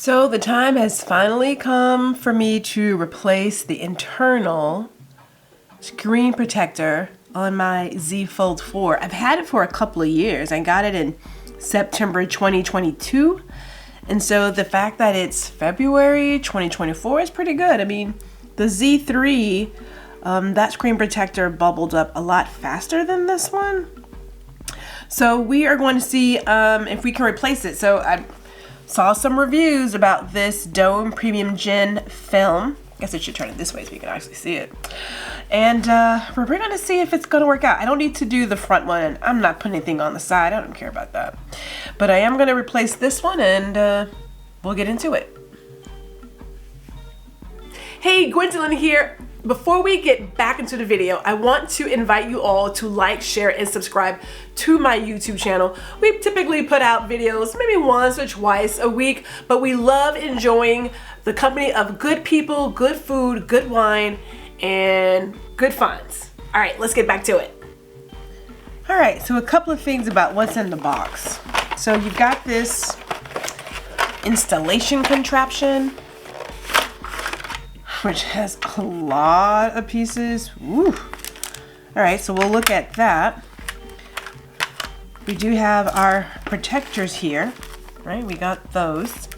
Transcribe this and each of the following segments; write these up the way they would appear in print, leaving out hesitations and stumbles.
So the time has finally come for me to replace the internal screen protector on my Z Fold 4. I've had it for a couple of years. I got it in September 2022. And so the fact that it's February 2024 is pretty good. I mean, the Z3, that screen protector bubbled up a lot faster than this one. So we are going to see if we can replace it. So I saw some reviews about this Dome Premium Gen film. I guess I should turn it this way so you can actually see it. And we're going to see if it's going to work out. I don't need to do the front one, and I'm not putting anything on the side. I don't care about that. But I am going to replace this one, and we'll get into it. Hey, Gwendolyn here. Before we get back into the video, I want to invite you all to like, share, and subscribe to my YouTube channel. We typically put out videos maybe once or twice a week, but we love enjoying the company of good people, good food, good wine, and good finds. All right, let's get back to it. All right, so a couple of things about what's in the box. So you've got this installation contraption, which has a lot of pieces. Woo. All right, so we'll look at that. We do have our protectors here, right? We got those.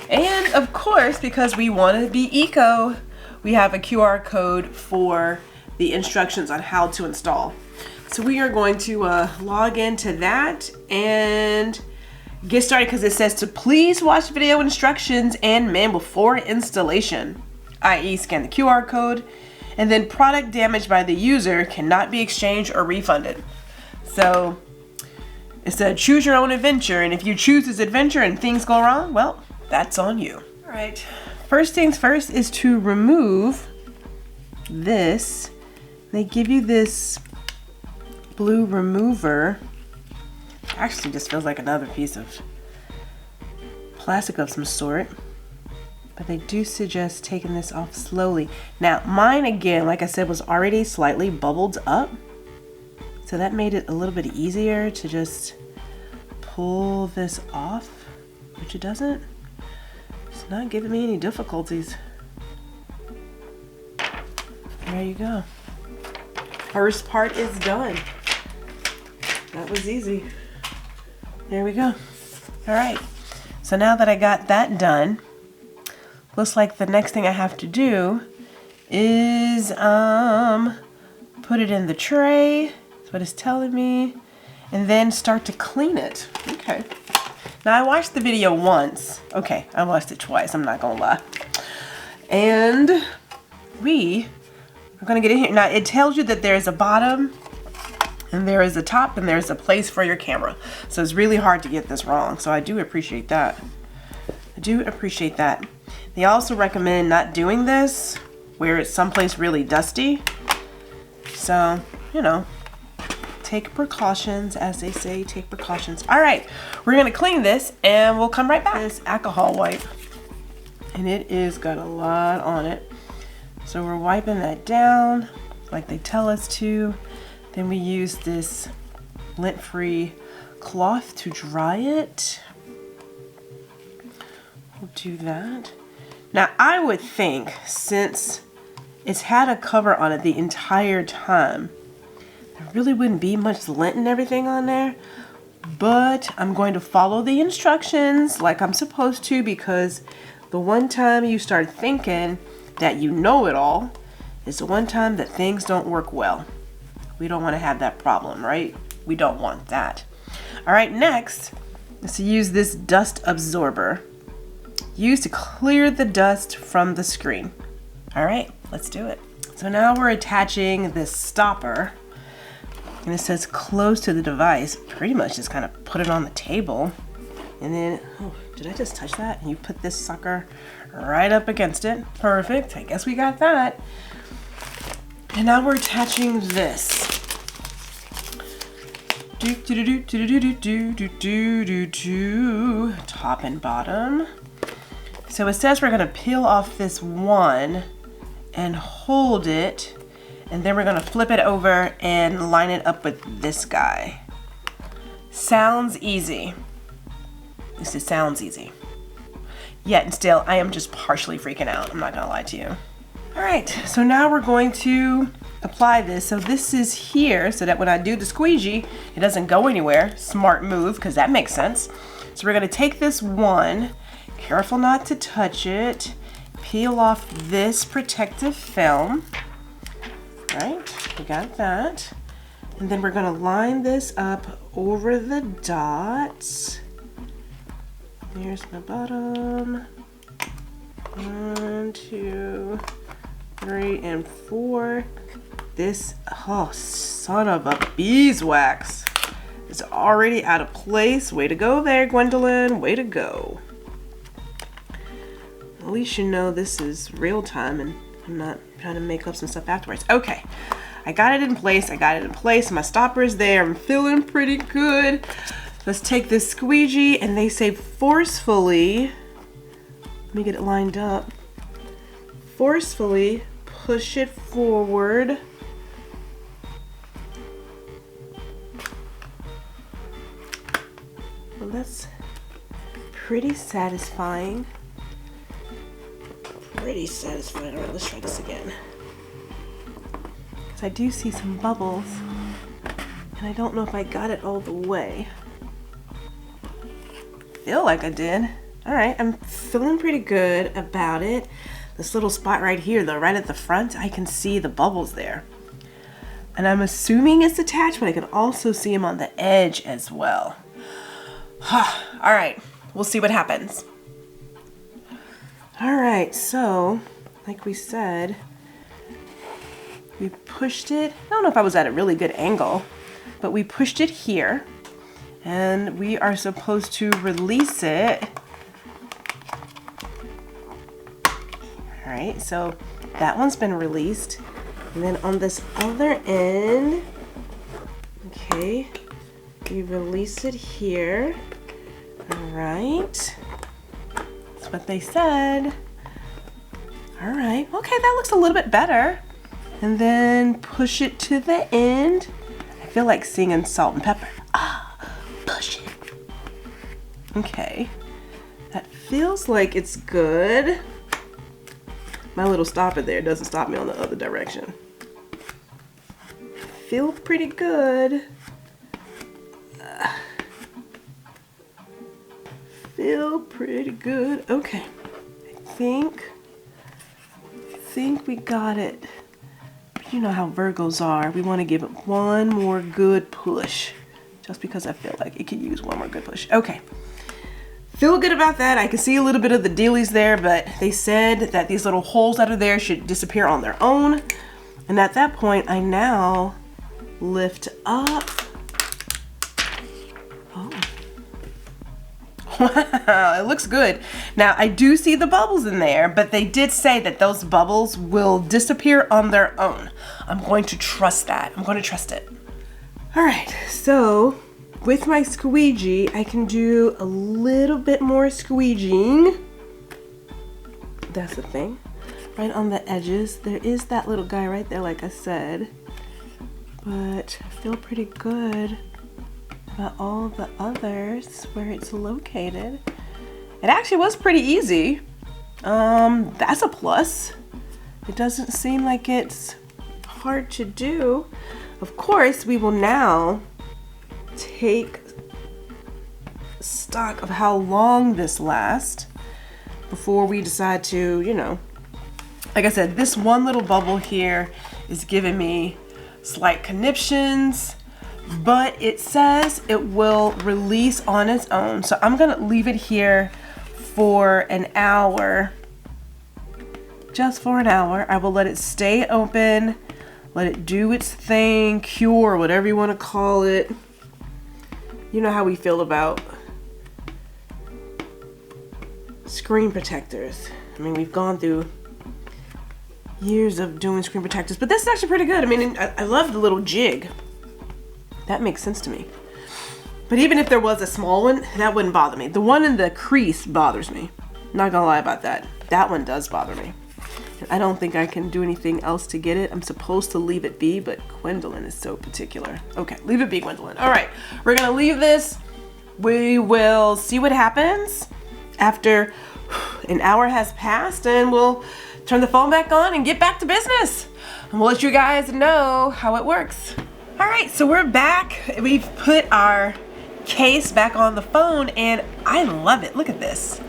And of course, because we want to be eco, we have a QR code for the instructions on how to install. So we are going to log into that and get started, because it says to please watch video instructions and manual before installation, i.e. scan the QR code, and then product damaged by the user cannot be exchanged or refunded. So it's a choose your own adventure, and if you choose this adventure and things go wrong, well, that's on you. All right, first things first is to remove this. They give you this blue remover. Actually just feels like another piece of plastic of some sort. But they do suggest taking this off slowly. Now, mine, again, like I said, was already slightly bubbled up. So that made it a little bit easier to just pull this off, which it doesn't. It's not giving me any difficulties. There you go. First part is done. That was easy. There we go. All right. So now that I got that done, looks like the next thing I have to do is put it in the tray. That's what it's telling me. And then start to clean it. Okay. Now I watched the video once. Okay, I watched it twice, I'm not gonna lie. And we are gonna get in here. Now it tells you that there's a bottom and there is a top and there's a place for your camera. So it's really hard to get this wrong. So I do appreciate that. I do appreciate that. They also recommend not doing this where it's someplace really dusty. So, you know, take precautions, as they say, take precautions. All right, we're gonna clean this and we'll come right back. This alcohol wipe, and it is got a lot on it. So we're wiping that down like they tell us to. Then we use this lint-free cloth to dry it. We'll do that. Now I would think, since it's had a cover on it the entire time, there really wouldn't be much lint and everything on there, but I'm going to follow the instructions like I'm supposed to, because the one time you start thinking that you know it all is the one time that things don't work well. We don't want to have that problem, right? We don't want that. All right, next is to use this dust absorber. Used to clear the dust from the screen. All right, let's do it. So now we're attaching this stopper, and it says close to the device. Pretty much just kind of put it on the table, and then, oh, did I just touch that? And you put this sucker right up against it. Perfect, I guess we got that. And now we're attaching this. Top and bottom. So it says we're gonna peel off this one and hold it, and then we're gonna flip it over and line it up with this guy. Sounds easy. This sounds easy. Yet and still, I am just partially freaking out. I'm not gonna lie to you. All right, so now we're going to apply this. So this is here so that when I do the squeegee, it doesn't go anywhere. Smart move, because that makes sense. So we're gonna take this one, careful not to touch it, peel off this protective film. All right, we got that. And then we're gonna line this up over the dots. Here's my bottom. 1, 2, 3, and 4. This, oh, son of a beeswax, is already out of place. Way to go there, Gwendolyn. Way to go. At least you know this is real time and I'm not trying to make up some stuff afterwards. Okay, I got it in place. My stopper is there. I'm feeling pretty good. Let's take this squeegee, and they say forcefully, let me get it lined up, forcefully push it forward. Well, that's pretty satisfying. All right, let's try this again. Because I do see some bubbles, and I don't know if I got it all the way. Feel like I did. All right, I'm feeling pretty good about it. This little spot right here, though, right at the front, I can see the bubbles there. And I'm assuming it's attached, but I can also see them on the edge as well. All right, we'll see what happens. All right, so like we said, we pushed it. I don't know if I was at a really good angle, but we pushed it here. And we are supposed to release it. All right, so that one's been released. And then on this other end, okay, we release it here. All right, that's what they said. All right, okay, that looks a little bit better. And then push it to the end. I feel like singing Salt and Pepper. Push it. Okay, that feels like it's good. My little stopper there doesn't stop me on the other direction. Feel pretty good. Feel pretty good. Okay, I think we got it. But you know how Virgos are. We want to give it one more good push. Just because I feel like it could use one more good push. Okay, feel good about that. I can see a little bit of the dealies there, but they said that these little holes that are there should disappear on their own. And at that point, I now lift up. Oh. Wow, it looks good. Now, I do see the bubbles in there, but they did say that those bubbles will disappear on their own. I'm going to trust that. I'm going to trust it. All right, so with my squeegee, I can do a little bit more squeegeeing. That's the thing. Right on the edges, there is that little guy right there, like I said. But I feel pretty good about all the others where it's located. It actually was pretty easy. That's a plus. It doesn't seem like it's hard to do. Of course, we will now take stock of how long this lasts before we decide to, you know, like I said, this one little bubble here is giving me slight conniptions, but it says it will release on its own. So I'm gonna leave it here for an hour, just for an hour. I will let it stay open. Let it do its thing, cure, whatever you want to call it. You know how we feel about screen protectors. I mean, we've gone through years of doing screen protectors, but this is actually pretty good. I mean, I love the little jig. That makes sense to me. But even if there was a small one, that wouldn't bother me. The one in the crease bothers me. Not gonna lie about that. That one does bother me. I don't think I can do anything else to get it. I'm supposed to leave it be, but Gwendolyn is so particular. Okay, leave it be, Gwendolyn. All right, we're gonna leave this. We will see what happens after an hour has passed and we'll turn the phone back on and get back to business. And we'll let you guys know how it works. All right, so we're back. We've put our case back on the phone and I love it. Look at this.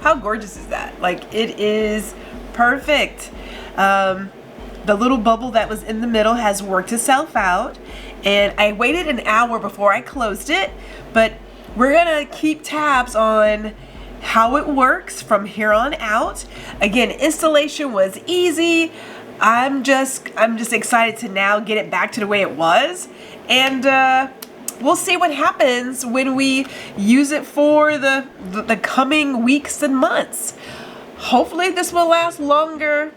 How gorgeous is that? Like, it is perfect. The little bubble that was in the middle has worked itself out, and I waited an hour before I closed it, but we're gonna keep tabs on how it works from here on out. Again, installation was easy. I'm just excited to now get it back to the way it was, and we'll see what happens when we use it for the coming weeks and months. Hopefully this will last longer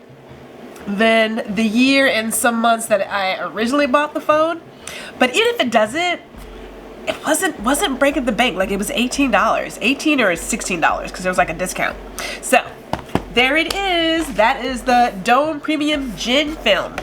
than the year and some months that I originally bought the phone. But even if it doesn't, it wasn't breaking the bank. Like, it was $18, $18 or $16 because there was like a discount. So there it is. That is the Dome Premium Gen Film.